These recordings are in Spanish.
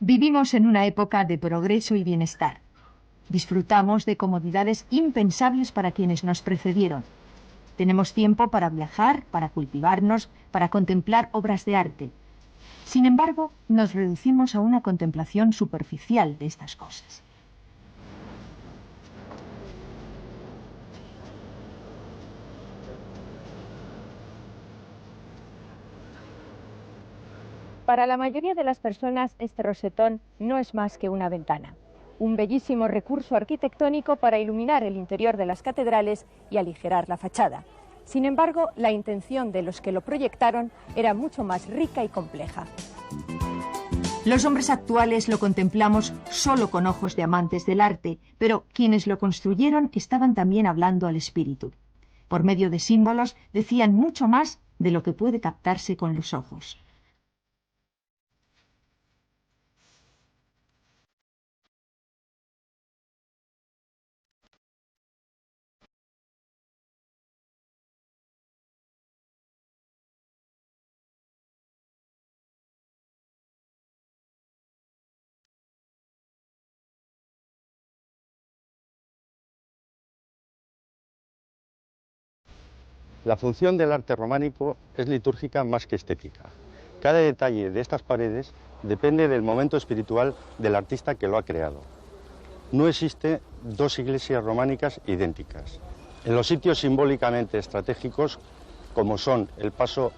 Vivimos en una época de progreso y bienestar. Disfrutamos de comodidades impensables para quienes nos precedieron. Tenemos tiempo para viajar, para cultivarnos, para contemplar obras de arte. Sin embargo, nos reducimos a una contemplación superficial de estas cosas. Para la mayoría de las personas, este rosetón no es más que una ventana. Un bellísimo recurso arquitectónico para iluminar el interior de las catedrales y aligerar la fachada. Sin embargo, la intención de los que lo proyectaron era mucho más rica y compleja. Los hombres actuales lo contemplamos solo con ojos de amantes del arte, pero quienes lo construyeron estaban también hablando al espíritu. Por medio de símbolos decían mucho más de lo que puede captarse con los ojos. La función del arte románico es litúrgica más que estética. Cada detalle de estas paredes depende del momento espiritual del artista que lo ha creado. No existe dos iglesias románicas idénticas. En los sitios simbólicamente estratégicos, como son el paso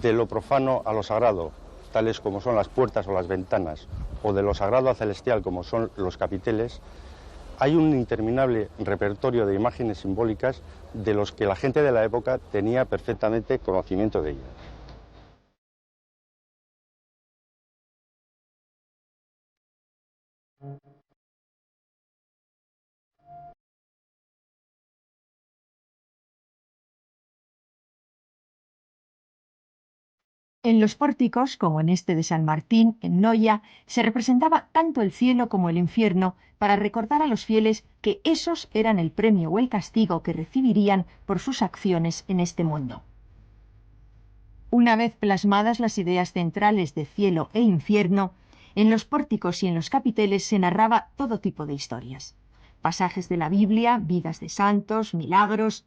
de lo profano a lo sagrado, tales como son las puertas o las ventanas, o de lo sagrado a celestial, como son los capiteles, hay un interminable repertorio de imágenes simbólicas de los que la gente de la época tenía perfectamente conocimiento de ellas. En los pórticos, como en este de San Martín, en Noya, se representaba tanto el cielo como el infierno para recordar a los fieles que esos eran el premio o el castigo que recibirían por sus acciones en este mundo. Una vez plasmadas las ideas centrales de cielo e infierno, en los pórticos y en los capiteles se narraba todo tipo de historias. Pasajes de la Biblia, vidas de santos, milagros.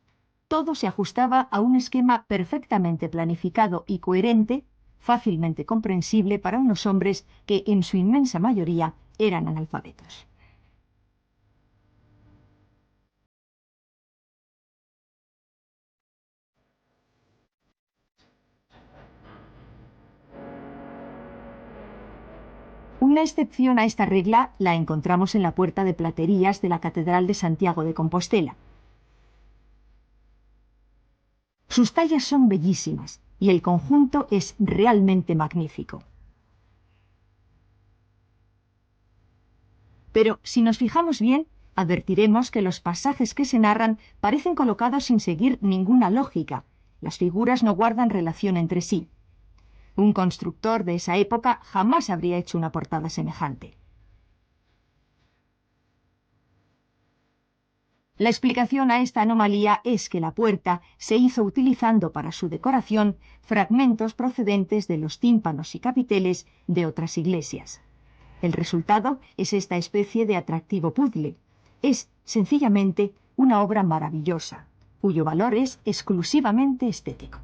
Todo se ajustaba a un esquema perfectamente planificado y coherente, fácilmente comprensible para unos hombres que, en su inmensa mayoría, eran analfabetos. Una excepción a esta regla la encontramos en la puerta de platerías de la Catedral de Santiago de Compostela. Sus tallas son bellísimas y el conjunto es realmente magnífico. Pero si nos fijamos bien, advertiremos que los pasajes que se narran parecen colocados sin seguir ninguna lógica. Las figuras no guardan relación entre sí. Un constructor de esa época jamás habría hecho una portada semejante. La explicación a esta anomalía es que la puerta se hizo utilizando para su decoración fragmentos procedentes de los tímpanos y capiteles de otras iglesias. El resultado es esta especie de atractivo puzzle. Es, sencillamente, una obra maravillosa, cuyo valor es exclusivamente estético.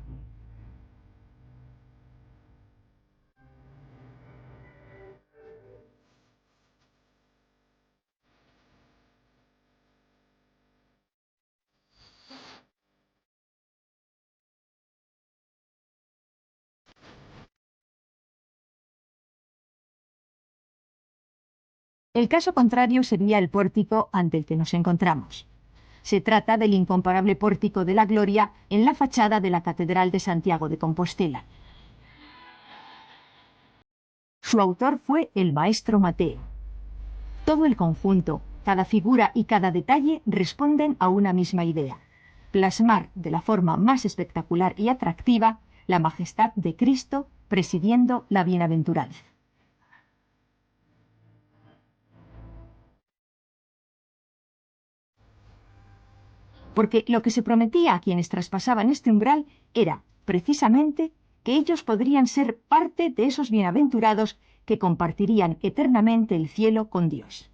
El caso contrario sería el pórtico ante el que nos encontramos. Se trata del incomparable pórtico de la Gloria en la fachada de la Catedral de Santiago de Compostela. Su autor fue el maestro Mateo. Todo el conjunto, cada figura y cada detalle responden a una misma idea: plasmar de la forma más espectacular y atractiva la majestad de Cristo presidiendo la bienaventuranza. Porque lo que se prometía a quienes traspasaban este umbral era, precisamente, que ellos podrían ser parte de esos bienaventurados que compartirían eternamente el cielo con Dios.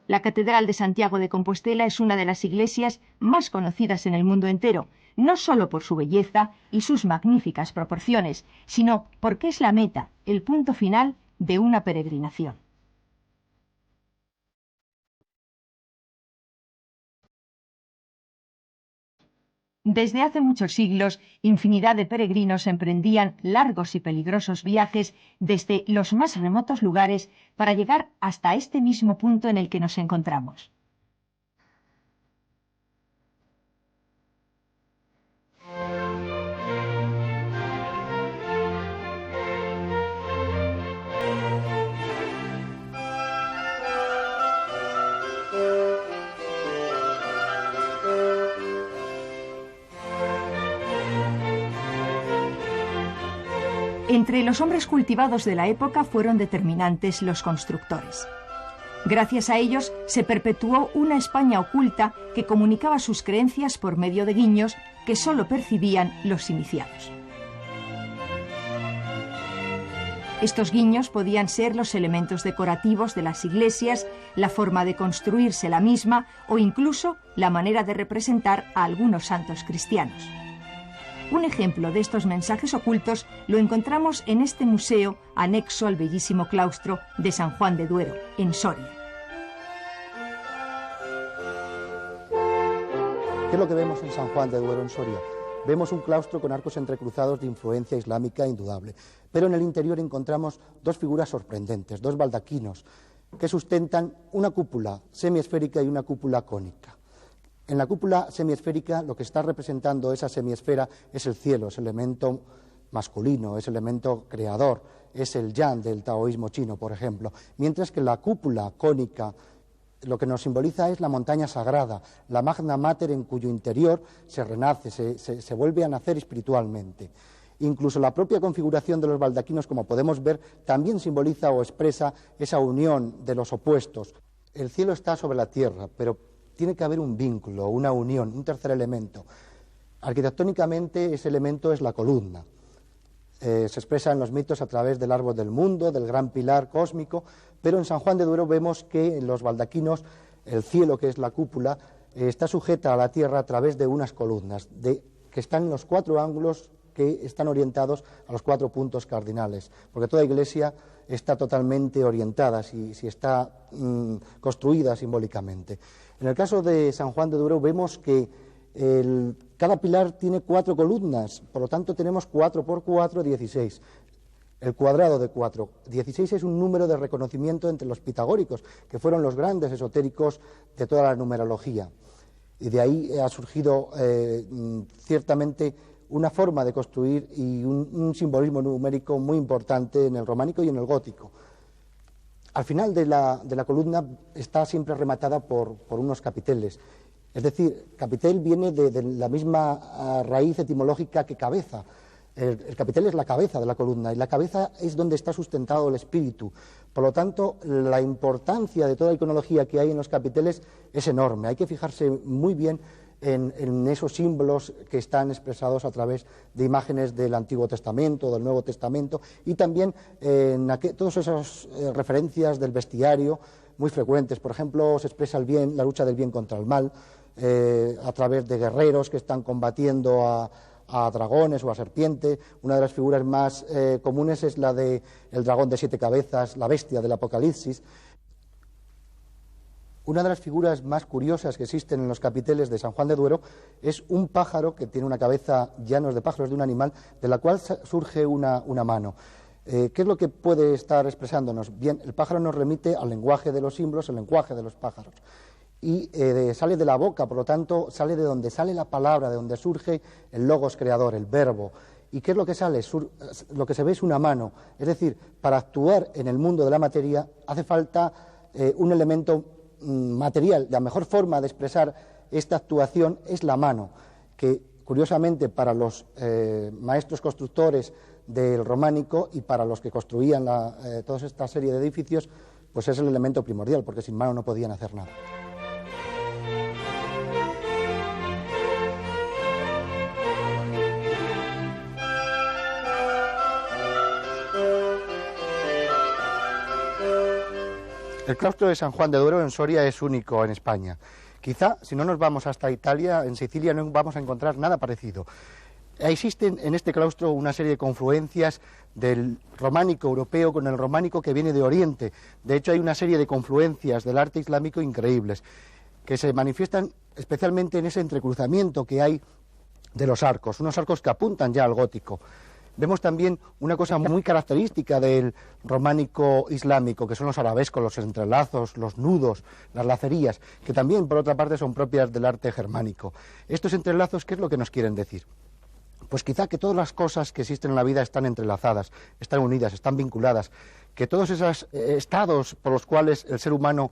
La Catedral de Santiago de Compostela es una de las iglesias más conocidas en el mundo entero, no solo por su belleza y sus magníficas proporciones, sino porque es la meta, el punto final de una peregrinación. Desde hace muchos siglos, infinidad de peregrinos emprendían largos y peligrosos viajes desde los más remotos lugares para llegar hasta este mismo punto en el que nos encontramos. Entre los hombres cultivados de la época fueron determinantes los constructores. Gracias a ellos se perpetuó una España oculta que comunicaba sus creencias por medio de guiños que sólo percibían los iniciados. Estos guiños podían ser los elementos decorativos de las iglesias, la forma de construirse la misma o incluso la manera de representar a algunos santos cristianos. Un ejemplo de estos mensajes ocultos lo encontramos en este museo anexo al bellísimo claustro de San Juan de Duero, en Soria. ¿Qué es lo que vemos en San Juan de Duero, en Soria? Vemos un claustro con arcos entrecruzados de influencia islámica indudable, pero en el interior encontramos dos figuras sorprendentes, dos baldaquinos, que sustentan una cúpula semiesférica y una cúpula cónica. En la cúpula semiesférica lo que está representando esa semiesfera es el cielo, es el elemento masculino, es el elemento creador, es el yang del taoísmo chino, por ejemplo, mientras que la cúpula cónica lo que nos simboliza es la montaña sagrada, la magna mater en cuyo interior se renace, se vuelve a nacer espiritualmente. Incluso la propia configuración de los baldaquinos, como podemos ver, también simboliza o expresa esa unión de los opuestos. El cielo está sobre la tierra, pero tiene que haber un vínculo, una unión, un tercer elemento. Arquitectónicamente ese elemento es la columna. Se expresa en los mitos a través del árbol del mundo, del gran pilar cósmico, pero en San Juan de Duero vemos que en los baldaquinos el cielo, que es la cúpula, está sujeta a la tierra a través de unas columnas, que están en los cuatro ángulos que están orientados a los 4 puntos cardinales, porque toda iglesia está totalmente orientada, si está construida simbólicamente. En el caso de San Juan de Duero vemos que cada pilar tiene 4 columnas, por lo tanto tenemos 4 por 4, 16. El cuadrado de 4. 16 es un número de reconocimiento entre los pitagóricos, que fueron los grandes esotéricos de toda la numerología. Y de ahí ha surgido ciertamente una forma de construir y un simbolismo numérico muy importante en el románico y en el gótico. Al final de la columna está siempre rematada por unos capiteles. Es decir, capitel viene de la misma raíz etimológica que cabeza. El capitel es la cabeza de la columna y la cabeza es donde está sustentado el espíritu. Por lo tanto, la importancia de toda la iconología que hay en los capiteles es enorme. Hay que fijarse muy bien en esos símbolos que están expresados a través de imágenes del Antiguo Testamento, del Nuevo Testamento, y también en todas esas referencias del bestiario muy frecuentes. Por ejemplo, se expresa el bien, la lucha del bien contra el mal, a través de guerreros que están combatiendo a dragones o a serpientes. Una de las figuras más comunes es la del dragón de 7 cabezas, la bestia del Apocalipsis. Una de las figuras más curiosas que existen en los capiteles de San Juan de Duero es un pájaro que tiene una cabeza, ya no es de pájaros, de un animal, de la cual surge una mano. ¿Qué es lo que puede estar expresándonos? Bien, el pájaro nos remite al lenguaje de los símbolos, el lenguaje de los pájaros. Y sale de la boca, por lo tanto, sale de donde sale la palabra, de donde surge el logos creador, el verbo. ¿Y qué es lo que sale? Lo que se ve es una mano. Es decir, para actuar en el mundo de la materia hace falta un elemento material. La mejor forma de expresar esta actuación es la mano, que curiosamente para los maestros constructores del románico y para los que construían toda esta serie de edificios, pues es el elemento primordial, porque sin mano no podían hacer nada. El claustro de San Juan de Duero en Soria es único en España. Quizá, si no nos vamos hasta Italia, en Sicilia no vamos a encontrar nada parecido. Existen en este claustro una serie de confluencias del románico europeo con el románico que viene de Oriente. De hecho, hay una serie de confluencias del arte islámico increíbles, que se manifiestan especialmente en ese entrecruzamiento que hay de los arcos, unos arcos que apuntan ya al gótico. Vemos también una cosa muy característica del románico islámico, que son los arabescos, los entrelazos, los nudos, las lacerías, que también, por otra parte, son propias del arte germánico. Estos entrelazos, ¿qué es lo que nos quieren decir? Pues quizá que todas las cosas que existen en la vida están entrelazadas, están unidas, están vinculadas, que todos esos estados por los cuales el ser humano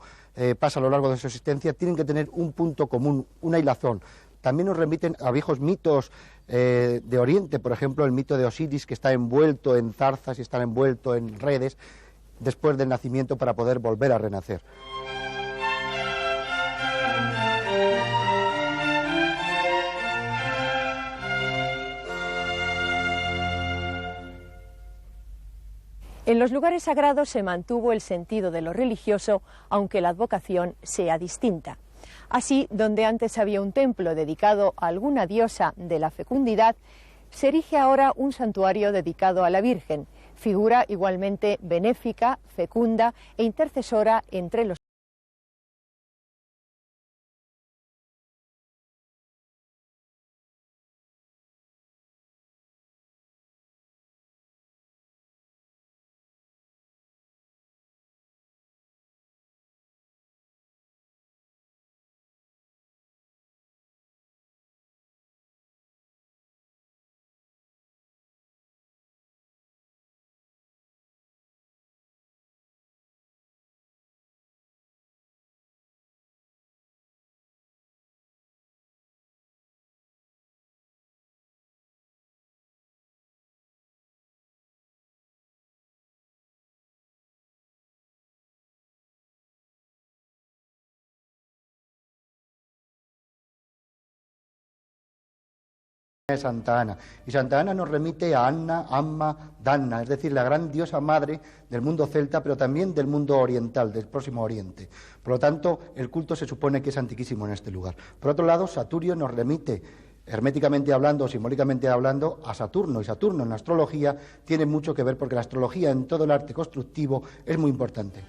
pasa a lo largo de su existencia tienen que tener un punto común, una hilazón. También nos remiten a viejos mitos de Oriente, por ejemplo, el mito de Osiris, que está envuelto en zarzas y está envuelto en redes después del nacimiento para poder volver a renacer. En los lugares sagrados se mantuvo el sentido de lo religioso, aunque la advocación sea distinta. Así, donde antes había un templo dedicado a alguna diosa de la fecundidad, se erige ahora un santuario dedicado a la Virgen, figura igualmente benéfica, fecunda e intercesora entre los De Santa Ana. Y Santa Ana nos remite a Anna, Amma, Danna, es decir, la gran diosa madre del mundo celta, pero también del mundo oriental, del próximo Oriente. Por lo tanto, el culto se supone que es antiquísimo en este lugar. Por otro lado, Saturio nos remite, herméticamente hablando o simbólicamente hablando, a Saturno. Y Saturno en la astrología tiene mucho que ver porque la astrología en todo el arte constructivo es muy importante.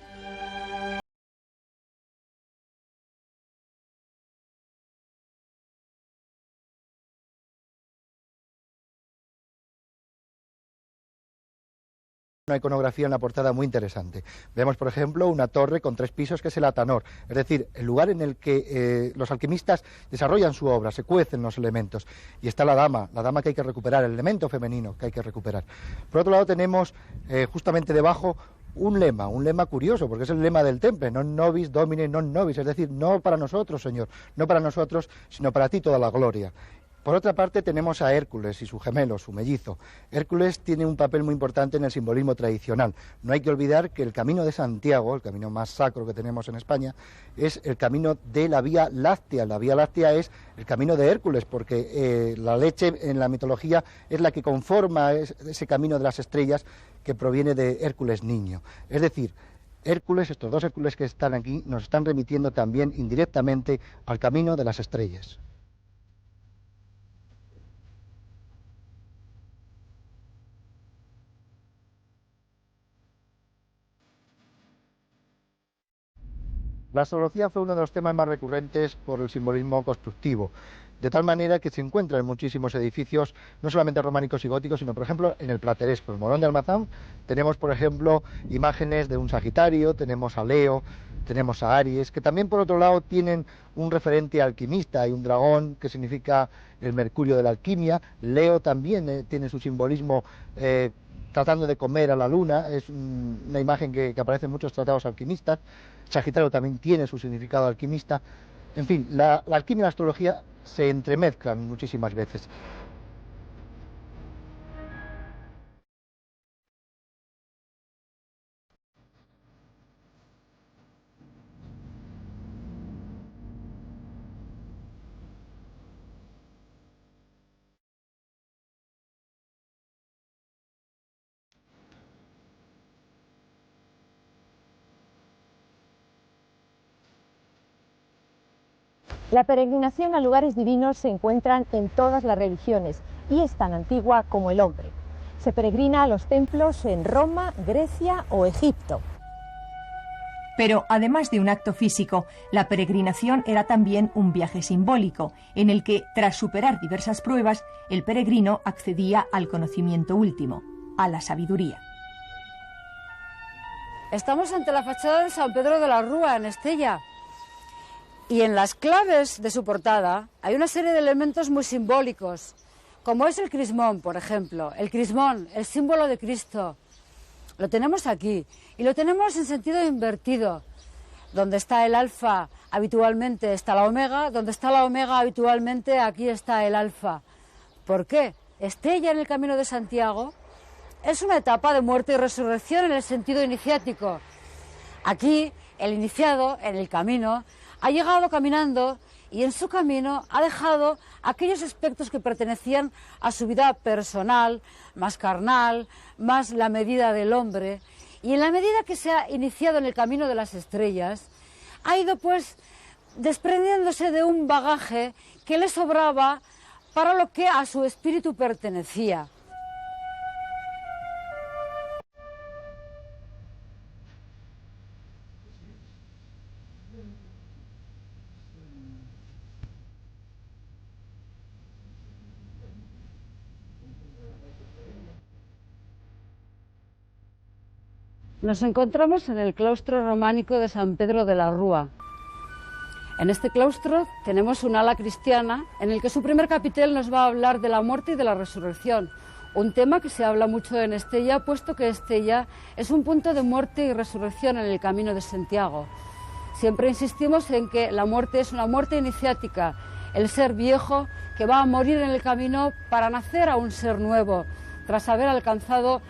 Una iconografía en la portada muy interesante. Vemos, por ejemplo, una torre con 3 pisos que es el Atanor, es decir, el lugar en el que los alquimistas desarrollan su obra, se cuecen los elementos. Y está la dama que hay que recuperar, el elemento femenino que hay que recuperar. Por otro lado tenemos justamente debajo un lema curioso, porque es el lema del temple, non nobis domine non nobis, es decir, no para nosotros, Señor, no para nosotros, sino para ti toda la gloria. Por otra parte tenemos a Hércules y su gemelo, su mellizo. Hércules tiene un papel muy importante en el simbolismo tradicional. No hay que olvidar que el camino de Santiago, el camino más sacro que tenemos en España, es el camino de la Vía Láctea. La Vía Láctea es el camino de Hércules, porque la leche en la mitología es la que conforma ese camino de las estrellas que proviene de Hércules niño. Es decir, Hércules, estos 2 Hércules que están aquí, nos están remitiendo también indirectamente al camino de las estrellas. La astrología fue uno de los temas más recurrentes por el simbolismo constructivo, de tal manera que se encuentra en muchísimos edificios, no solamente románicos y góticos, sino por ejemplo en el plateresco, en Morón de Almazán, tenemos por ejemplo imágenes de un Sagitario, tenemos a Leo, tenemos a Aries, que también por otro lado tienen un referente alquimista, hay un dragón que significa el mercurio de la alquimia, Leo también tiene su simbolismo tratando de comer a la luna, es una imagen que aparece en muchos tratados alquimistas. Sagitario también tiene su significado alquimista. En fin, la alquimia y la astrología se entremezclan muchísimas veces. La peregrinación a lugares divinos se encuentra en todas las religiones y es tan antigua como el hombre. Se peregrina a los templos en Roma, Grecia o Egipto. Pero además de un acto físico, la peregrinación era también un viaje simbólico, en el que, tras superar diversas pruebas, el peregrino accedía al conocimiento último, a la sabiduría. Estamos ante la fachada de San Pedro de la Rúa, en Estella. Y en las claves de su portada hay una serie de elementos muy simbólicos, como es el crismón, por ejemplo. El crismón, el símbolo de Cristo. Lo tenemos aquí, y lo tenemos en sentido invertido. Donde está el alfa, habitualmente está la omega. Donde está la omega, habitualmente aquí está el alfa. ¿Por qué? Estella, en el Camino de Santiago, es una etapa de muerte y resurrección en el sentido iniciático. Aquí, el iniciado, en el camino, ha llegado caminando y en su camino ha dejado aquellos aspectos que pertenecían a su vida personal, más carnal, más la medida del hombre. Y en la medida que se ha iniciado en el camino de las estrellas, ha ido pues desprendiéndose de un bagaje que le sobraba para lo que a su espíritu pertenecía. Nos encontramos en el claustro románico de San Pedro de la Rúa. En este claustro tenemos un ala cristiana en el que su primer capitel nos va a hablar de la muerte y de la resurrección, un tema que se habla mucho en Estella, puesto que Estella es un punto de muerte y resurrección en el Camino de Santiago. Siempre insistimos en que la muerte es una muerte iniciática, el ser viejo que va a morir en el camino para nacer a un ser nuevo, tras haber alcanzado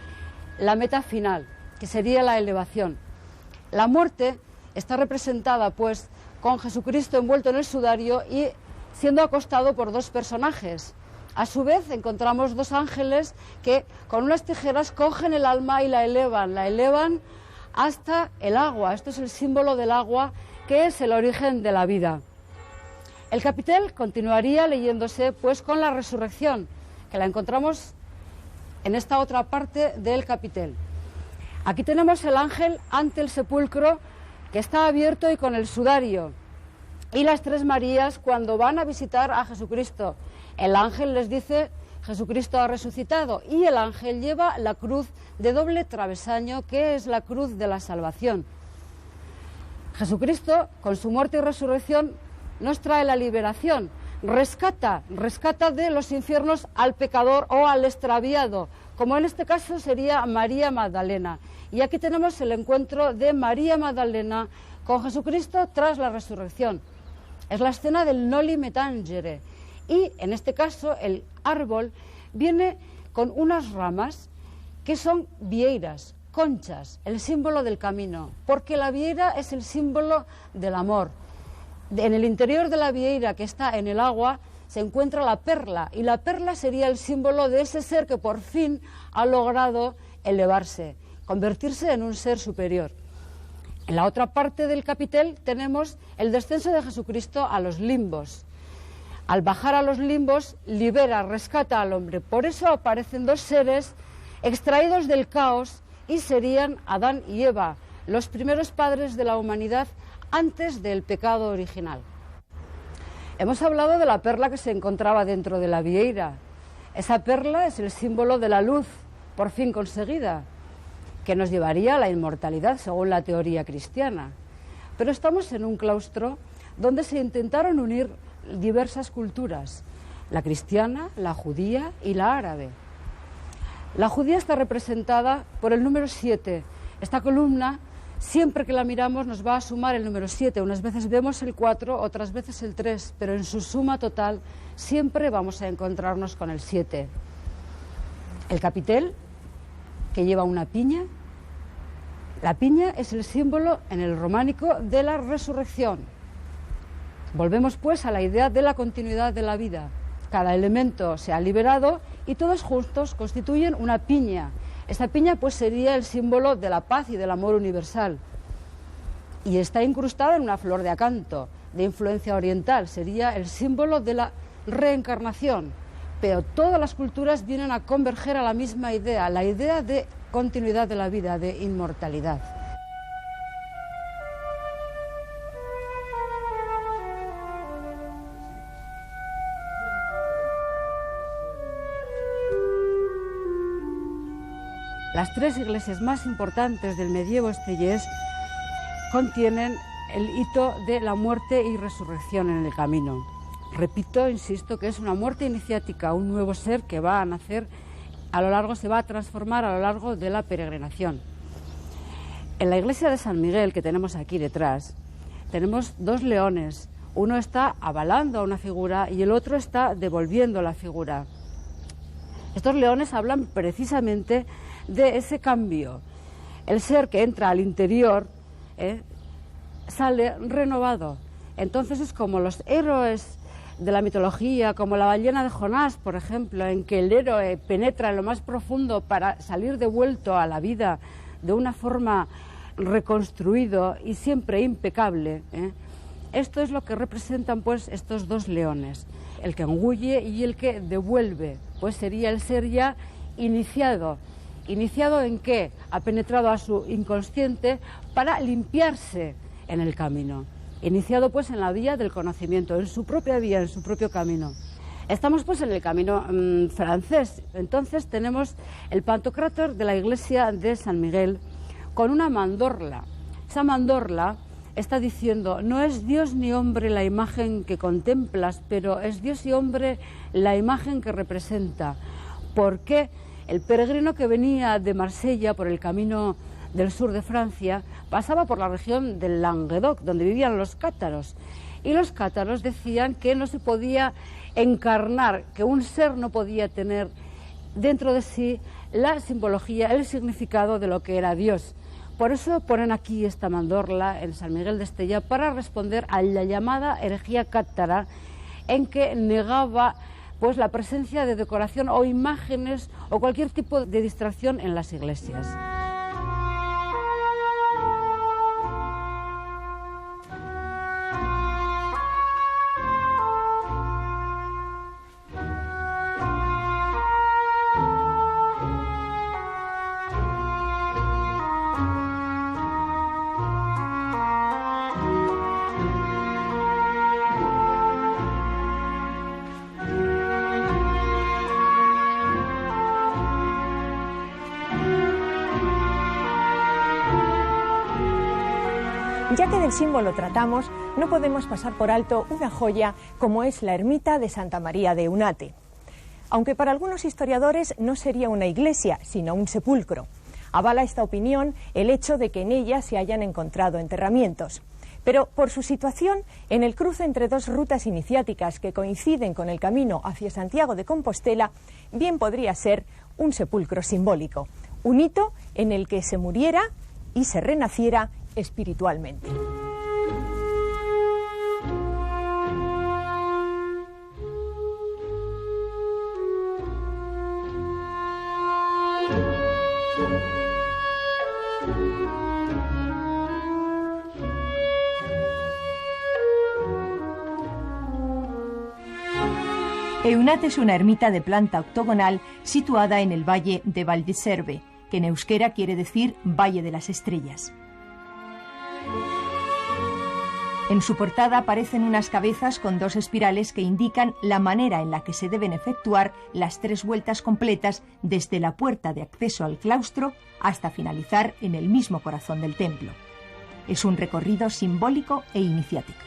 la meta final, que sería la elevación. La muerte está representada pues con Jesucristo envuelto en el sudario y siendo acostado por dos personajes. A su vez encontramos dos ángeles que con unas tijeras cogen el alma y la elevan hasta el agua. Esto es el símbolo del agua, que es el origen de la vida. El capitel continuaría leyéndose pues con la resurrección, que la encontramos en esta otra parte del capitel. Aquí tenemos el ángel ante el sepulcro, que está abierto y con el sudario, y las tres Marías cuando van a visitar a Jesucristo. El ángel les dice: Jesucristo ha resucitado, y el ángel lleva la cruz de doble travesaño, que es la cruz de la salvación. Jesucristo, con su muerte y resurrección, nos trae la liberación, rescata de los infiernos al pecador o al extraviado, como en este caso sería María Magdalena. Y aquí tenemos el encuentro de María Magdalena con Jesucristo tras la resurrección. Es la escena del Noli me tangere, y en este caso el árbol viene con unas ramas que son vieiras, conchas, el símbolo del camino, porque la vieira es el símbolo del amor. En el interior de la vieira, que está en el agua, se encuentra la perla, y la perla sería el símbolo de ese ser que por fin ha logrado elevarse, convertirse en un ser superior. En la otra parte del capitel tenemos el descenso de Jesucristo a los limbos. Al bajar a los limbos, libera, rescata al hombre. Por eso aparecen dos seres extraídos del caos, y serían Adán y Eva, los primeros padres de la humanidad antes del pecado original. Hemos hablado de la perla que se encontraba dentro de la vieira. Esa perla es el símbolo de la luz, por fin conseguida, que nos llevaría a la inmortalidad, según la teoría cristiana. Pero estamos en un claustro donde se intentaron unir diversas culturas, la cristiana, la judía y la árabe. La judía está representada por el número 7. Esta columna, siempre que la miramos, nos va a sumar el número 7. Unas veces vemos el 4, otras veces el 3, pero en su suma total siempre vamos a encontrarnos con el 7. El capitel, que lleva una piña. La piña es el símbolo en el románico de la resurrección. Volvemos pues a la idea de la continuidad de la vida. Cada elemento se ha liberado y todos juntos constituyen una piña. Esta piña pues sería el símbolo de la paz y del amor universal. Y está incrustada en una flor de acanto. de influencia oriental, sería el símbolo de la reencarnación. Pero todas las culturas vienen a converger a la misma idea, la idea de continuidad de la vida, de inmortalidad. Las tres iglesias más importantes del medievo estellés contienen el hito de la muerte y resurrección en el camino. Repito, insisto, que es una muerte iniciática, un nuevo ser que va a nacer a lo largo, se va a transformar a lo largo de la peregrinación. En la iglesia de San Miguel, que tenemos aquí detrás, tenemos dos leones. Uno está avalando a una figura y el otro está devolviendo la figura. Estos leones hablan precisamente de ese cambio. El ser que entra al interior sale renovado. Entonces es como los héroes de la mitología, como la ballena de Jonás, por ejemplo, en que el héroe penetra en lo más profundo para salir devuelto a la vida de una forma reconstruido y siempre impecable. Esto es lo que representan pues estos dos leones, el que engulle y el que devuelve, pues sería el ser ya iniciado. ¿Iniciado en qué? Ha penetrado a su inconsciente para limpiarse en el camino. Iniciado pues en la vía del conocimiento, en su propia vía, en su propio camino. Estamos pues en el camino francés. Entonces tenemos el Pantocrátor de la iglesia de San Miguel con una mandorla. Esa mandorla está diciendo: no es Dios ni hombre la imagen que contemplas, pero es Dios y hombre la imagen que representa. ¿Por qué? El peregrino que venía de Marsella por el camino del sur de Francia pasaba por la región del Languedoc, donde vivían los cátaros. Y los cátaros decían que no se podía encarnar, que un ser no podía tener dentro de sí la simbología, el significado de lo que era Dios. Por eso ponen aquí esta mandorla en San Miguel de Estella para responder a la llamada herejía cátara, en que negaba pues la presencia de decoración o imágenes o cualquier tipo de distracción en las iglesias. Ya que del símbolo tratamos, no podemos pasar por alto una joya como es la ermita de Santa María de Eunate. Aunque para algunos historiadores no sería una iglesia, sino un sepulcro. Avala esta opinión el hecho de que en ella se hayan encontrado enterramientos. Pero por su situación, en el cruce entre dos rutas iniciáticas que coinciden con el camino hacia Santiago de Compostela, bien podría ser un sepulcro simbólico, un hito en el que se muriera y se renaciera espiritualmente. Eunate es una ermita de planta octogonal situada en el valle de Valdeserve, que en euskera quiere decir Valle de las Estrellas. En su portada aparecen unas cabezas con dos espirales que indican la manera en la que se deben efectuar las 3 vueltas completas desde la puerta de acceso al claustro hasta finalizar en el mismo corazón del templo. Es un recorrido simbólico e iniciático.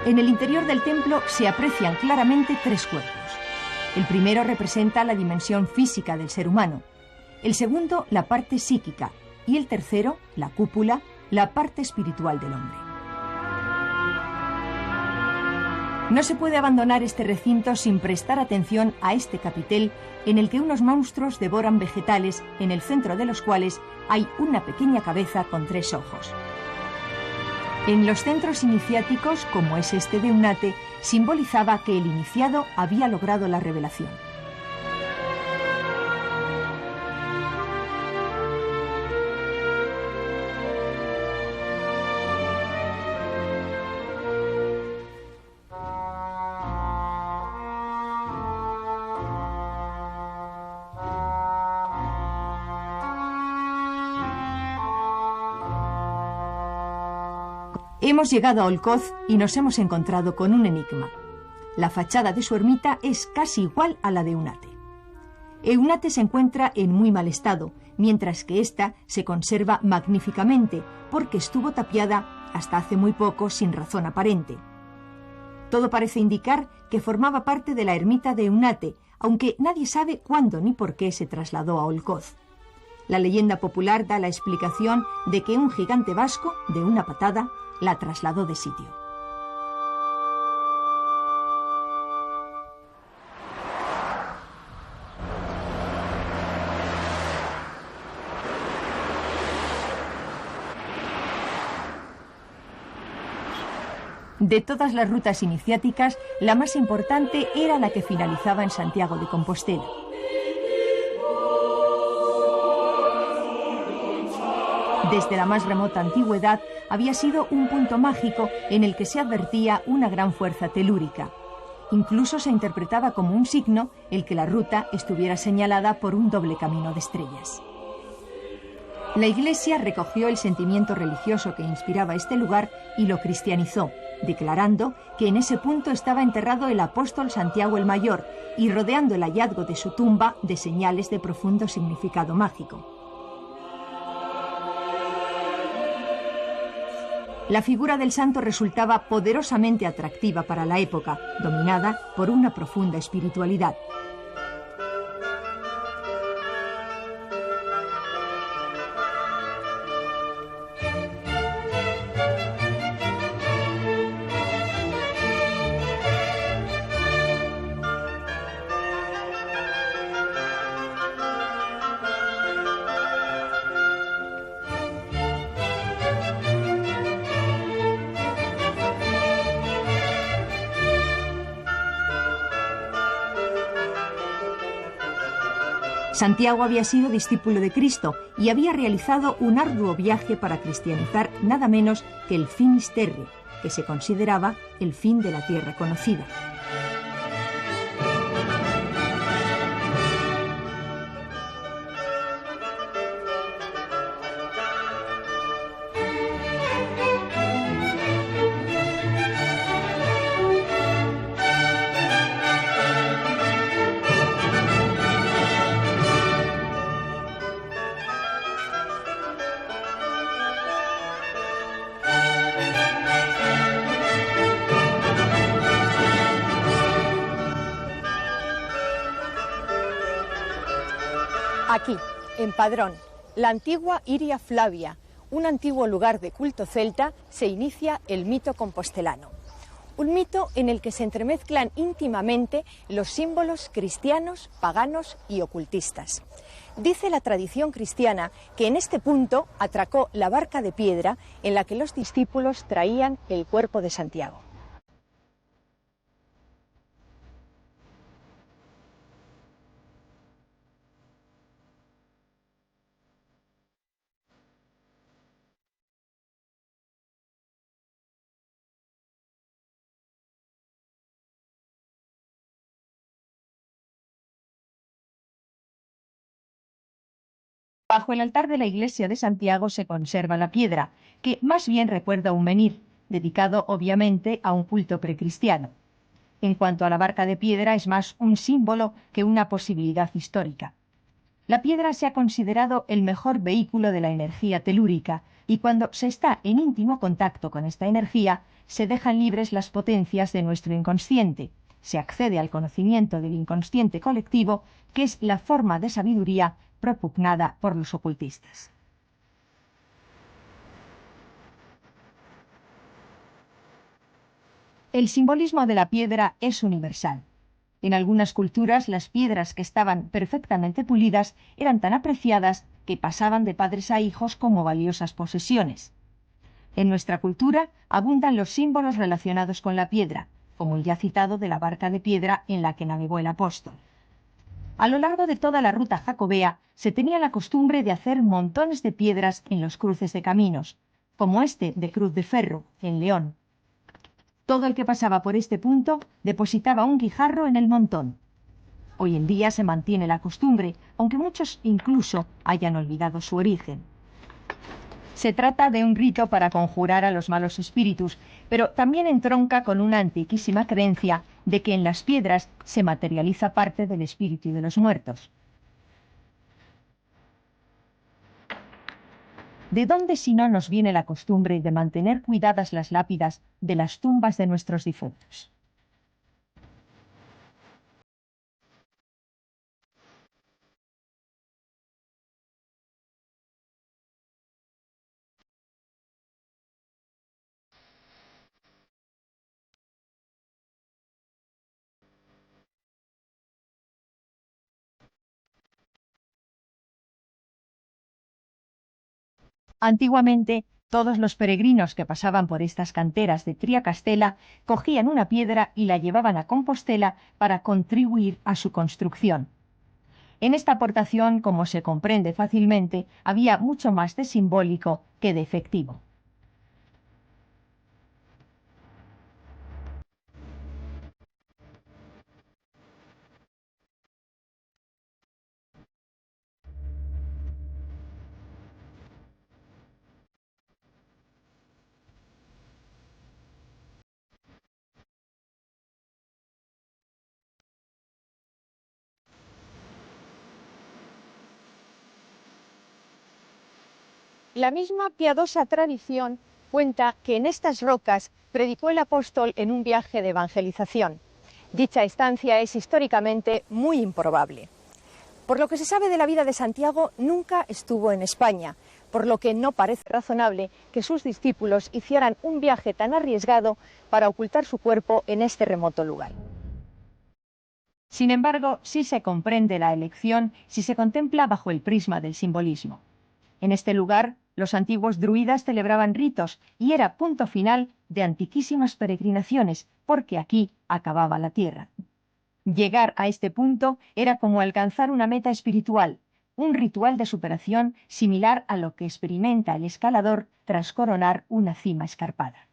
En el interior del templo se aprecian claramente 3 cuerpos. El primero representa la dimensión física del ser humano. el segundo la parte psíquica y el tercero, la cúpula, la parte espiritual del hombre. No se puede abandonar este recinto sin prestar atención a este capitel en el que unos monstruos devoran vegetales, en el centro de los cuales hay una pequeña cabeza con 3 ojos. En los centros iniciáticos, como es este de Eunate, simbolizaba que el iniciado había logrado la revelación. Hemos llegado a Olcoz y nos hemos encontrado con un enigma. La fachada de su ermita es casi igual a la de Eunate. Eunate se encuentra en muy mal estado, mientras que ésta se conserva magníficamente, porque estuvo tapiada hasta hace muy poco sin razón aparente. Todo parece indicar que formaba parte de la ermita de Eunate, aunque nadie sabe cuándo ni por qué se trasladó a Olcoz. La leyenda popular da la explicación de que un gigante vasco, de una patada, la trasladó de sitio. De todas las rutas iniciáticas, la más importante era la que finalizaba en Santiago de Compostela. Desde la más remota antigüedad había sido un punto mágico en el que se advertía una gran fuerza telúrica. Incluso se interpretaba como un signo el que la ruta estuviera señalada por un doble camino de estrellas. La Iglesia recogió el sentimiento religioso que inspiraba este lugar y lo cristianizó, declarando que en ese punto estaba enterrado el apóstol Santiago el Mayor y rodeando el hallazgo de su tumba de señales de profundo significado mágico. La figura del santo resultaba poderosamente atractiva para la época, dominada por una profunda espiritualidad. Santiago había sido discípulo de Cristo y había realizado un arduo viaje para cristianizar nada menos que el Finisterre, que se consideraba el fin de la tierra conocida. Aquí, en Padrón, la antigua Iria Flavia, un antiguo lugar de culto celta, se inicia el mito compostelano. Un mito en el que se entremezclan íntimamente los símbolos cristianos, paganos y ocultistas. Dice la tradición cristiana que en este punto atracó la barca de piedra en la que los discípulos traían el cuerpo de Santiago. Bajo el altar de la iglesia de Santiago se conserva la piedra, que más bien recuerda un menhir, dedicado obviamente a un culto precristiano. En cuanto a la barca de piedra, es más un símbolo que una posibilidad histórica. La piedra se ha considerado el mejor vehículo de la energía telúrica, y cuando se está en íntimo contacto con esta energía, se dejan libres las potencias de nuestro inconsciente. Se accede al conocimiento del inconsciente colectivo, que es la forma de sabiduría propugnada por los ocultistas. El simbolismo de la piedra es universal. En algunas culturas, las piedras que estaban perfectamente pulidas eran tan apreciadas que pasaban de padres a hijos como valiosas posesiones. En nuestra cultura abundan los símbolos relacionados con la piedra, como el ya citado de la barca de piedra en la que navegó el apóstol. A lo largo de toda la ruta jacobea se tenía la costumbre de hacer montones de piedras en los cruces de caminos, como este de Cruz de Ferro, en León. Todo el que pasaba por este punto depositaba un guijarro en el montón. Hoy en día se mantiene la costumbre, aunque muchos incluso hayan olvidado su origen. Se trata de un rito para conjurar a los malos espíritus, pero también entronca con una antiquísima creencia de que en las piedras se materializa parte del espíritu de los muertos. ¿De dónde si no nos viene la costumbre de mantener cuidadas las lápidas de las tumbas de nuestros difuntos? Antiguamente, todos los peregrinos que pasaban por estas canteras de Triacastela cogían una piedra y la llevaban a Compostela para contribuir a su construcción. En esta aportación, como se comprende fácilmente, había mucho más de simbólico que de efectivo. La misma piadosa tradición cuenta que en estas rocas predicó el apóstol en un viaje de evangelización. Dicha estancia es históricamente muy improbable. Por lo que se sabe de la vida de Santiago, nunca estuvo en España, por lo que no parece razonable que sus discípulos hicieran un viaje tan arriesgado para ocultar su cuerpo en este remoto lugar. Sin embargo, sí se comprende la elección si se contempla bajo el prisma del simbolismo. En este lugar, los antiguos druidas celebraban ritos y era punto final de antiquísimas peregrinaciones, porque aquí acababa la tierra. Llegar a este punto era como alcanzar una meta espiritual, un ritual de superación similar a lo que experimenta el escalador tras coronar una cima escarpada.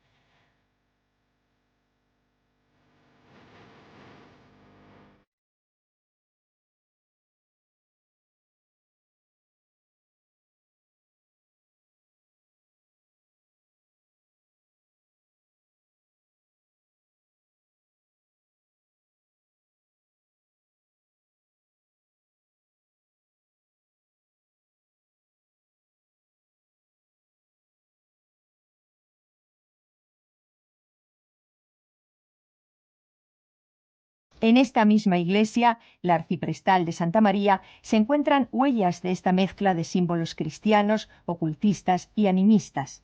En esta misma iglesia, la arciprestal de Santa María, se encuentran huellas de esta mezcla de símbolos cristianos, ocultistas y animistas.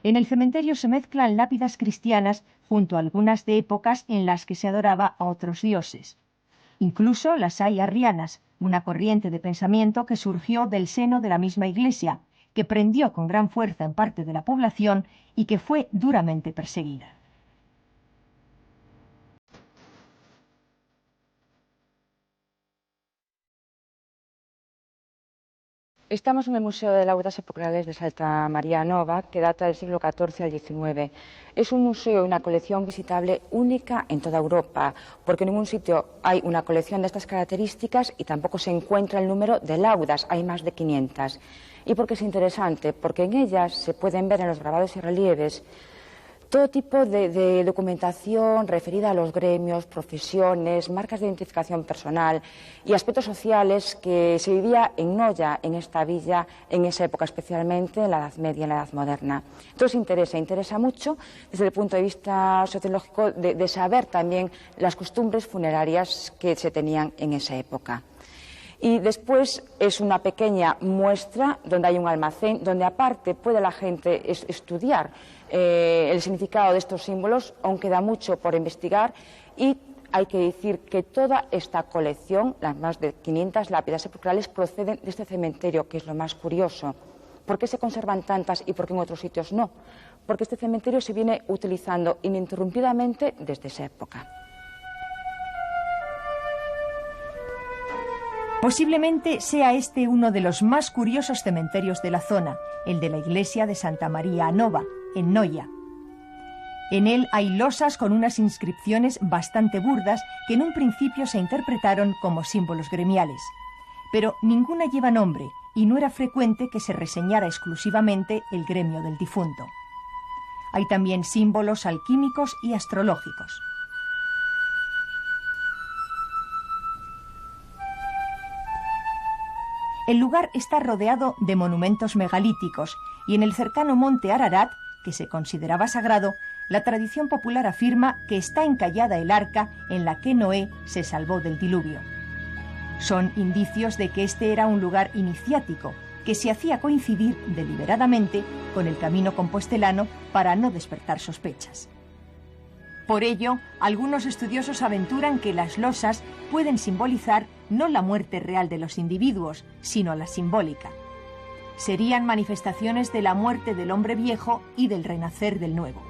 En el cementerio se mezclan lápidas cristianas junto a algunas de épocas en las que se adoraba a otros dioses. Incluso las hay arrianas, una corriente de pensamiento que surgió del seno de la misma iglesia, que prendió con gran fuerza en parte de la población y que fue duramente perseguida. Estamos en el Museo de Laudas Sepulcrales de Santa María Nova, que data del siglo XIV al XIX. Es un museo y una colección visitable única en toda Europa, porque en ningún sitio hay una colección de estas características y tampoco se encuentra el número de laudas, hay más de 500. Y porque es interesante, porque en ellas se pueden ver en los grabados y relieves todo tipo de documentación referida a los gremios, profesiones, marcas de identificación personal y aspectos sociales que se vivía en Noia, en esta villa, en esa época, especialmente en la Edad Media, en la Edad Moderna. Entonces interesa mucho desde el punto de vista sociológico de saber también las costumbres funerarias que se tenían en esa época. Y después es una pequeña muestra donde hay un almacén, donde aparte puede la gente estudiar el significado de estos símbolos, aún queda mucho por investigar, y hay que decir que toda esta colección, las más de 500 lápidas sepulcrales, proceden de este cementerio, que es lo más curioso. ¿Por qué se conservan tantas y por qué en otros sitios no? Porque este cementerio se viene utilizando ininterrumpidamente desde esa época. Posiblemente sea este uno de los más curiosos cementerios de la zona, el de la iglesia de Santa María Nova, en Noia. En él hay losas con unas inscripciones bastante burdas que en un principio se interpretaron como símbolos gremiales, pero ninguna lleva nombre y no era frecuente que se reseñara exclusivamente el gremio del difunto. Hay también símbolos alquímicos y astrológicos. El lugar está rodeado de monumentos megalíticos y en el cercano monte Ararat, que se consideraba sagrado, la tradición popular afirma que está encallada el arca en la que Noé se salvó del diluvio. Son indicios de que este era un lugar iniciático, que se hacía coincidir deliberadamente con el camino compostelano para no despertar sospechas. Por ello, algunos estudiosos aventuran que las losas pueden simbolizar no la muerte real de los individuos, sino la simbólica. Serían manifestaciones de la muerte del hombre viejo y del renacer del nuevo.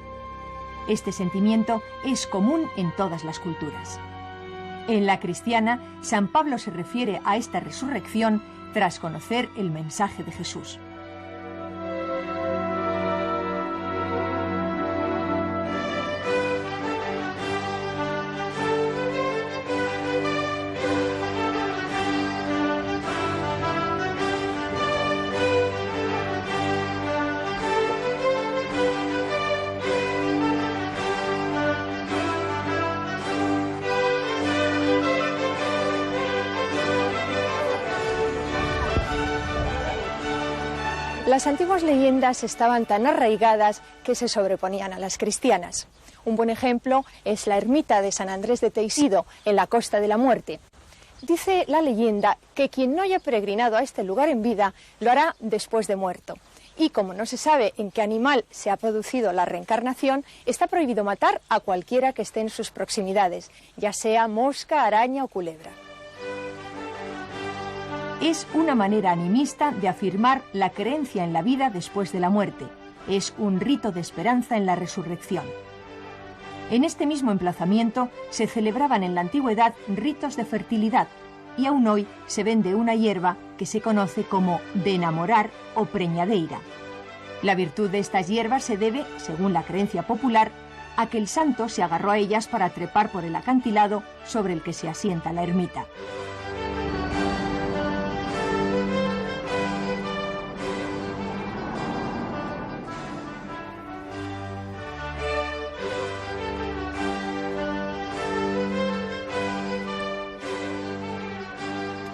Este sentimiento es común en todas las culturas. En la cristiana, San Pablo se refiere a esta resurrección tras conocer el mensaje de Jesús. Las antiguas leyendas estaban tan arraigadas que se sobreponían a las cristianas. Un buen ejemplo es la ermita de San Andrés de Teixido, en la Costa de la Muerte. Dice la leyenda que quien no haya peregrinado a este lugar en vida lo hará después de muerto. Y como no se sabe en qué animal se ha producido la reencarnación, está prohibido matar a cualquiera que esté en sus proximidades, ya sea mosca, araña o culebra. Es una manera animista de afirmar la creencia en la vida después de la muerte. Es un rito de esperanza en la resurrección. En este mismo emplazamiento se celebraban en la antigüedad ritos de fertilidad y aún hoy se vende una hierba que se conoce como de enamorar o preñadeira. La virtud de estas hierbas se debe, según la creencia popular, a que el santo se agarró a ellas para trepar por el acantilado sobre el que se asienta la ermita.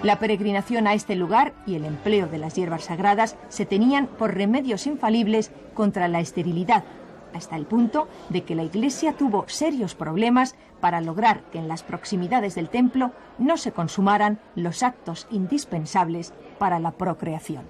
La peregrinación a este lugar y el empleo de las hierbas sagradas se tenían por remedios infalibles contra la esterilidad, hasta el punto de que la Iglesia tuvo serios problemas para lograr que en las proximidades del templo no se consumaran los actos indispensables para la procreación.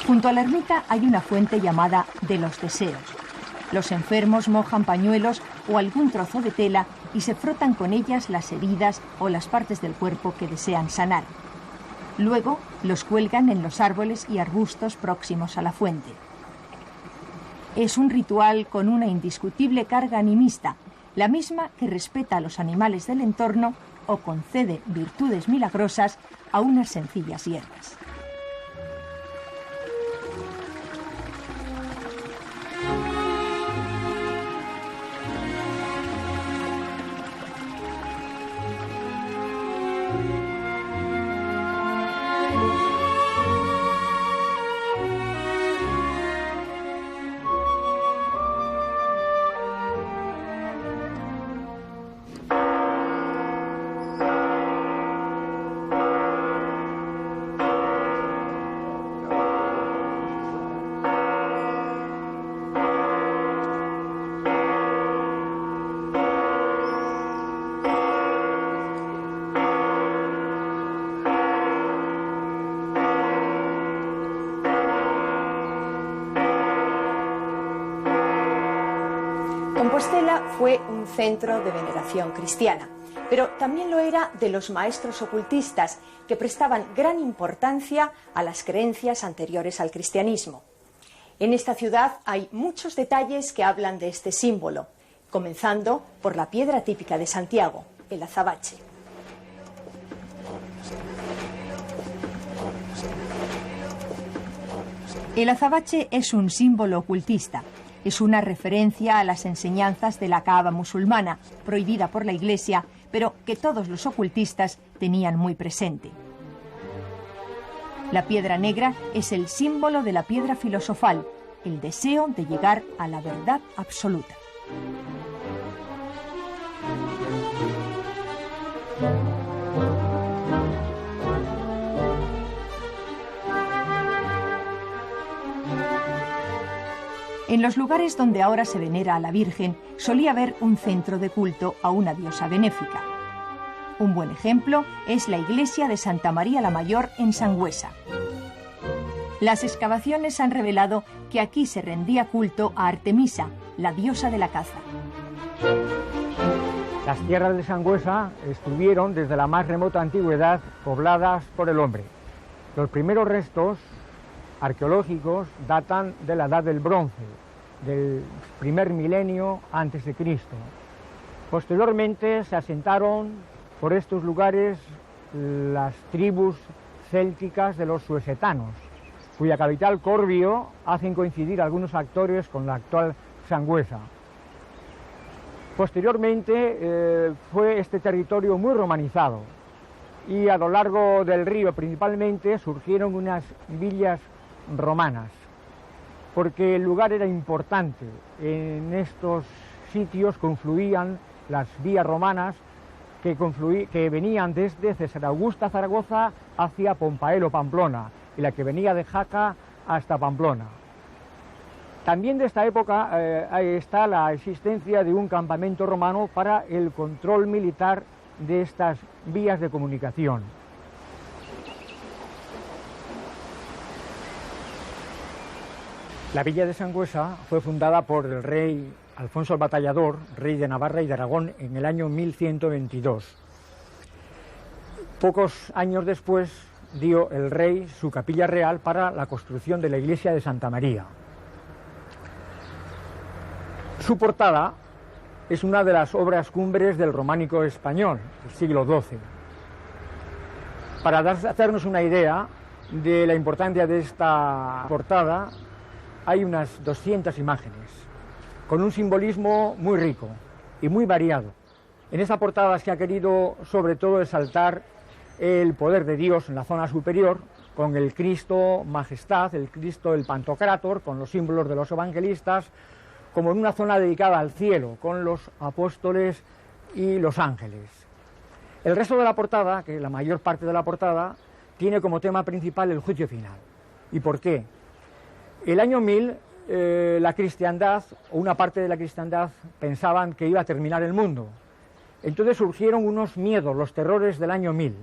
Junto a la ermita hay una fuente llamada de los deseos. Los enfermos mojan pañuelos o algún trozo de tela y se frotan con ellas las heridas o las partes del cuerpo que desean sanar. Luego los cuelgan en los árboles y arbustos próximos a la fuente. Es un ritual con una indiscutible carga animista, la misma que respeta a los animales del entorno o concede virtudes milagrosas a unas sencillas hierbas. Compostela fue un centro de veneración cristiana, pero también lo era de los maestros ocultistas, que prestaban gran importancia a las creencias anteriores al cristianismo. En esta ciudad hay muchos detalles que hablan de este símbolo, comenzando por la piedra típica de Santiago, el azabache. El azabache es un símbolo ocultista. Es una referencia a las enseñanzas de la Kaaba musulmana, prohibida por la Iglesia, pero que todos los ocultistas tenían muy presente. La piedra negra es el símbolo de la piedra filosofal, el deseo de llegar a la verdad absoluta. En los lugares donde ahora se venera a la Virgen solía haber un centro de culto a una diosa benéfica. Un buen ejemplo es la iglesia de Santa María la Mayor en Sangüesa. Las excavaciones han revelado que aquí se rendía culto a Artemisa, la diosa de la caza. Las tierras de Sangüesa estuvieron desde la más remota antigüedad pobladas por el hombre. Los primeros restos arqueológicos datan de la Edad del Bronce, del primer milenio antes de Cristo. Posteriormente se asentaron por estos lugares las tribus célticas de los suesetanos, cuya capital Corvio hacen coincidir algunos factores con la actual Sangüesa. Posteriormente fue este territorio muy romanizado y a lo largo del río principalmente surgieron unas villas romanas, porque el lugar era importante. En estos sitios confluían las vías romanas que venían desde César Augusta, Zaragoza, hacia Pompaelo, Pamplona, y la que venía de Jaca hasta Pamplona. También de esta época está la existencia de un campamento romano para el control militar de estas vías de comunicación. La villa de Sangüesa fue fundada por el rey Alfonso el Batallador, rey de Navarra y de Aragón, en el año 1122. Pocos años después dio el rey su capilla real para la construcción de la iglesia de Santa María. Su portada es una de las obras cumbres del románico español, del siglo XII. Para hacernos una idea de la importancia de esta portada, hay unas 200 imágenes, con un simbolismo muy rico y muy variado. En esta portada se ha querido sobre todo exaltar el poder de Dios en la zona superior, con el Cristo Majestad, el Cristo el Pantocrátor, con los símbolos de los evangelistas, como en una zona dedicada al cielo, con los apóstoles y los ángeles. El resto de la portada, que es la mayor parte de la portada, tiene como tema principal el juicio final. ¿Y por qué? El año 1000, la cristiandad, o una parte de la cristiandad, pensaban que iba a terminar el mundo. Entonces surgieron unos miedos, los terrores del año 1000.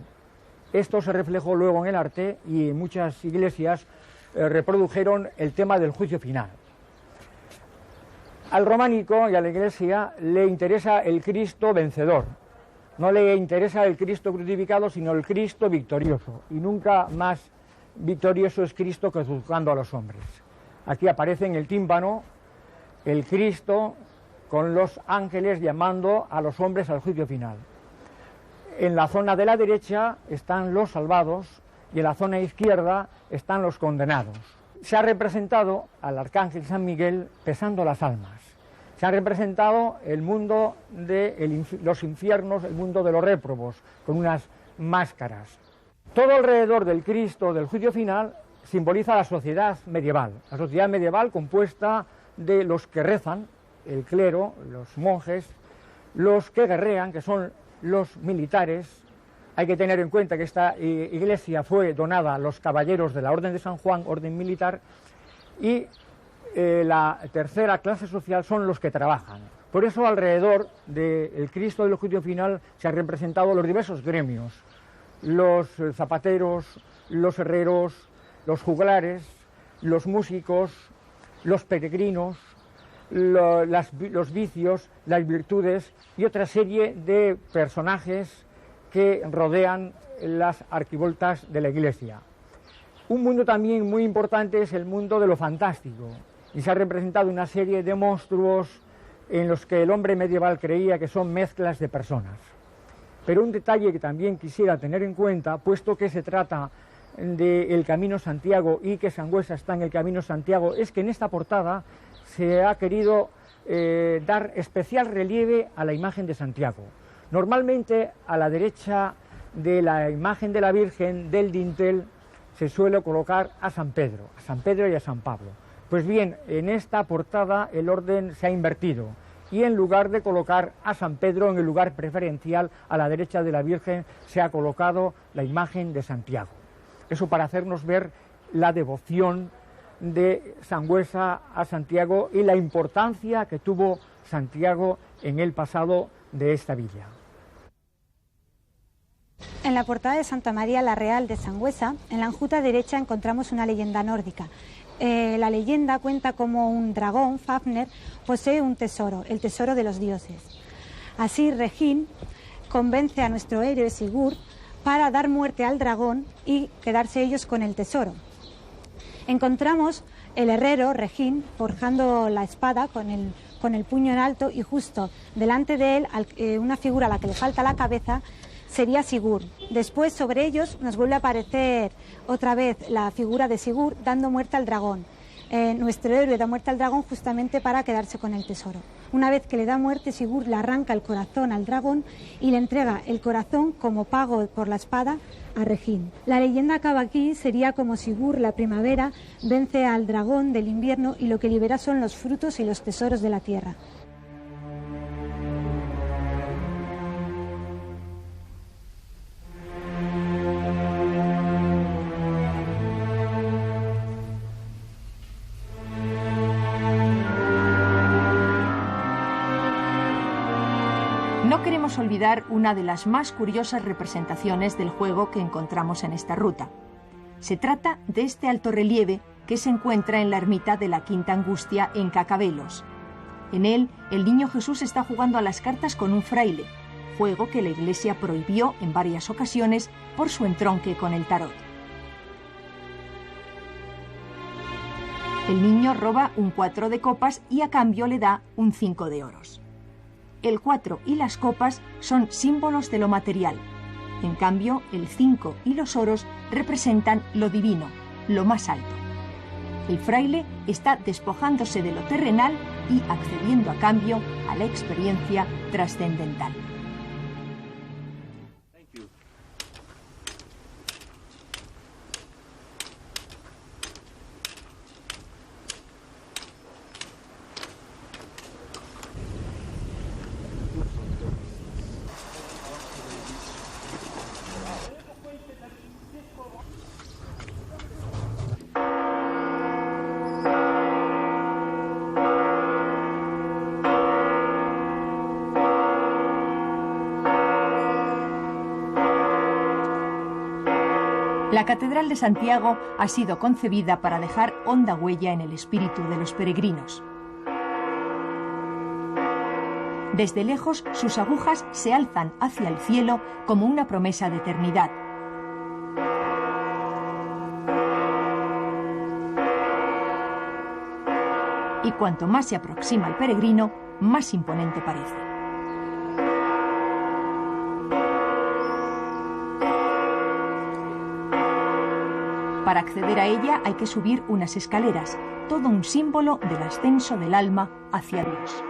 Esto se reflejó luego en el arte y en muchas iglesias reprodujeron el tema del juicio final. Al románico y a la Iglesia le interesa el Cristo vencedor, no le interesa el Cristo crucificado, sino el Cristo victorioso, y nunca más victorioso es Cristo que juzgando a los hombres. Aquí aparece en el tímpano el Cristo con los ángeles llamando a los hombres al juicio final. En la zona de la derecha están los salvados y en la zona izquierda están los condenados. Se ha representado al arcángel San Miguel pesando las almas. Se ha representado el mundo de los infiernos, el mundo de los réprobos, con unas máscaras. Todo alrededor del Cristo del juicio final simboliza la sociedad medieval compuesta de los que rezan, el clero, los monjes, los que guerrean, que son los militares. Hay que tener en cuenta que esta iglesia fue donada a los caballeros de la Orden de San Juan, orden militar, y la tercera clase social son los que trabajan. Por eso alrededor del Cristo del juicio final se han representado los diversos gremios, los zapateros, los herreros, los juglares, los músicos, los peregrinos, los vicios, las virtudes y otra serie de personajes que rodean las arquivoltas de la iglesia. Un mundo también muy importante es el mundo de lo fantástico, y se ha representado una serie de monstruos en los que el hombre medieval creía que son mezclas de personas. Pero un detalle que también quisiera tener en cuenta, puesto que se trata del Camino Santiago y que Sangüesa está en el Camino Santiago, es que en esta portada se ha querido dar especial relieve a la imagen de Santiago. Normalmente a la derecha de la imagen de la Virgen del dintel se suele colocar a San Pedro y a San Pablo. Pues bien, en esta portada el orden se ha invertido y en lugar de colocar a San Pedro en el lugar preferencial a la derecha de la Virgen se ha colocado la imagen de Santiago. Eso para hacernos ver la devoción de Sangüesa a Santiago y la importancia que tuvo Santiago en el pasado de esta villa. En la portada de Santa María la Real de Sangüesa, en la enjuta derecha encontramos una leyenda nórdica. La leyenda cuenta cómo un dragón, Fafner, posee un tesoro, el tesoro de los dioses. Así Regín convence a nuestro héroe Sigurd para dar muerte al dragón y quedarse ellos con el tesoro. Encontramos el herrero, Regín, forjando la espada con el puño en alto, y justo delante de él, una figura a la que le falta la cabeza, sería Sigurd. Después sobre ellos nos vuelve a aparecer otra vez la figura de Sigurd dando muerte al dragón. Nuestro héroe da muerte al dragón justamente para quedarse con el tesoro. Una vez que le da muerte, Sigurd le arranca el corazón al dragón y le entrega el corazón como pago por la espada a Regín. La leyenda acaba aquí, sería como Sigurd la primavera vence al dragón del invierno y lo que libera son los frutos y los tesoros de la tierra. No queremos olvidar una de las más curiosas representaciones del juego que encontramos en esta ruta. Se trata de este altorrelieve que se encuentra en la ermita de la Quinta Angustia en Cacabelos. En él, el niño Jesús está jugando a las cartas con un fraile, juego que la Iglesia prohibió en varias ocasiones por su entronque con el tarot. El niño roba un 4 de copas y a cambio le da un 5 de oros. El 4 y las copas son símbolos de lo material. En cambio, el 5 y los oros representan lo divino, lo más alto. El fraile está despojándose de lo terrenal y accediendo a cambio a la experiencia trascendental. La Catedral de Santiago ha sido concebida para dejar honda huella en el espíritu de los peregrinos. Desde lejos, sus agujas se alzan hacia el cielo como una promesa de eternidad. Y cuanto más se aproxima el peregrino, más imponente parece. Para acceder a ella hay que subir unas escaleras, todo un símbolo del ascenso del alma hacia Dios.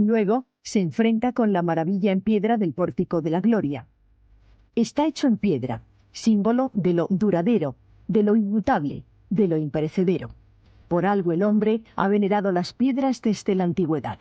Luego se enfrenta con la maravilla en piedra del Pórtico de la Gloria. Está hecho en piedra, símbolo de lo duradero, de lo inmutable, de lo imperecedero. Por algo el hombre ha venerado las piedras desde la antigüedad.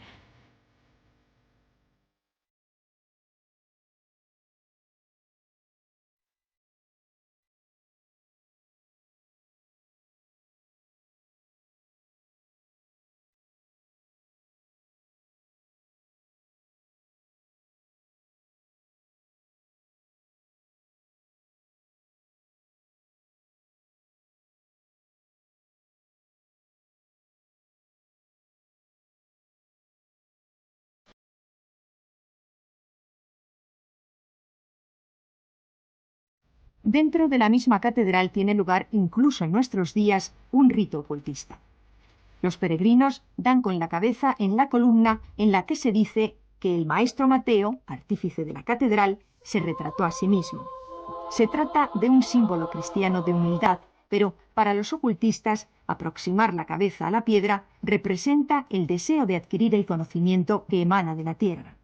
Dentro de la misma catedral tiene lugar, incluso en nuestros días, un rito ocultista. Los peregrinos dan con la cabeza en la columna en la que se dice que el maestro Mateo, artífice de la catedral, se retrató a sí mismo. Se trata de un símbolo cristiano de humildad, pero para los ocultistas, aproximar la cabeza a la piedra representa el deseo de adquirir el conocimiento que emana de la tierra.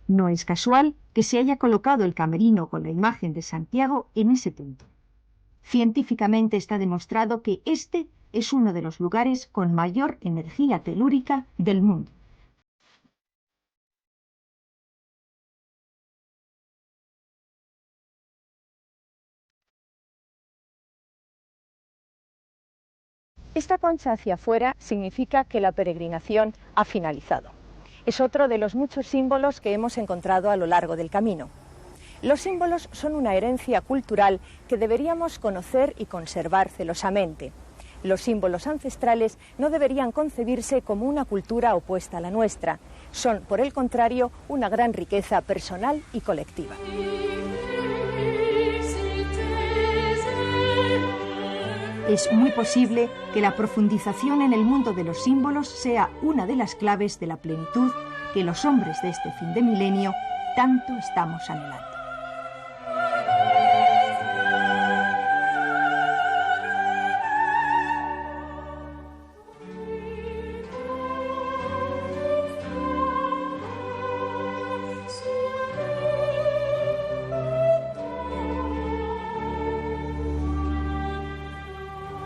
No es casual que se haya colocado el camerino con la imagen de Santiago en ese punto. Científicamente está demostrado que este es uno de los lugares con mayor energía telúrica del mundo. Esta concha hacia afuera significa que la peregrinación ha finalizado. Es otro de los muchos símbolos que hemos encontrado a lo largo del camino. Los símbolos son una herencia cultural que deberíamos conocer y conservar celosamente. Los símbolos ancestrales no deberían concebirse como una cultura opuesta a la nuestra. Son, por el contrario, una gran riqueza personal y colectiva. Es muy posible que la profundización en el mundo de los símbolos sea una de las claves de la plenitud que los hombres de este fin de milenio tanto estamos anhelando.